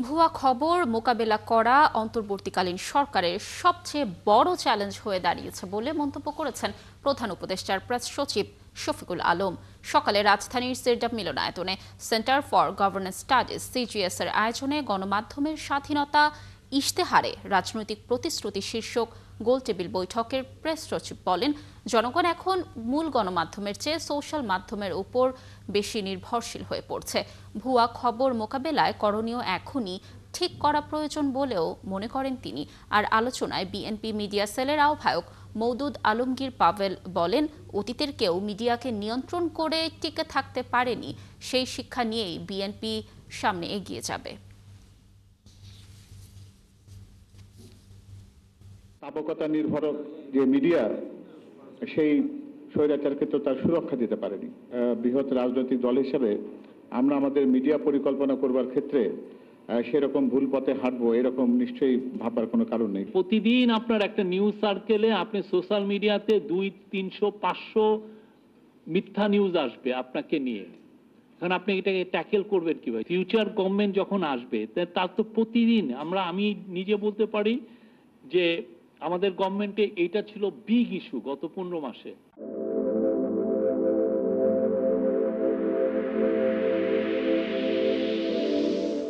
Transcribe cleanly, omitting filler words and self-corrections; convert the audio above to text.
ভুয়া খবর মোকাবেলা করা অন্তর্বর্তীকালীন সরকারের সবচেয়ে বড় চ্যালেঞ্জ হয়ে দাঁড়িয়েছে বলে মন্তব্য করেছেন প্রধান উপদেষ্টার প্রেস সচিব শফিকুল আলম। সকালে রাজধানীর সিরডাপ মিলনায়তনে centre for governance studies CGS এর আয়োজনে গণমাধ্যমের স্বাধীনতা ইশতেহারে রাজনৈতিক প্রতিশ্রুতি শীর্ষক গোলটেবিল বৈঠকের প্রেস সচিব বলেন, জনগণ এখন মূল গণমাধ্যমের চেয়ে সোশ্যাল মাধ্যমের উপর বেশি নির্ভরশীল হয়ে পড়ছে। ভুয়া খবর মোকাবেলায় করণীয় এখনই ঠিক করা প্রয়োজন বলেও মনে করেন তিনি। আর আলোচনায় বিএনপি মিডিয়া সেলের আহ্বায়ক মওদুদ আলমগীর পাভেল বলেন, অতীতের কেউ মিডিয়াকে নিয়ন্ত্রণ করে টিকে থাকতে পারেনি, সেই শিক্ষা নিয়েই বিএনপি সামনে এগিয়ে যাবে। তাবকতা নির্ভরক যে মিডিয়া, সেই স্বৈরাচারকে তো তার সুরক্ষা দিতে পারেনি। বৃহৎ রাজনৈতিক দল হিসেবে আমরা আমাদের মিডিয়া পরিকল্পনা করবার ক্ষেত্রে সেরকম ভুল পথে হাঁটবো এরকম নিশ্চয়ই ভাববার কোনো কারণ নেই। প্রতিদিন আপনার একটা নিউজ সার্কেলে আপনি সোশ্যাল মিডিয়াতে 200-300-500 মিথ্যা নিউজ আসবে আপনাকে নিয়ে। এখন আপনি এটাকে ট্যাকেল করবেন কিভাবে? ফিউচার গভর্নমেন্ট যখন আসবে তার তো প্রতিদিন আমি নিজে বলতে পারি যে আমাদের গভর্নমেন্টে এইটা ছিল বিগ ইস্যু গত 15 মাসে।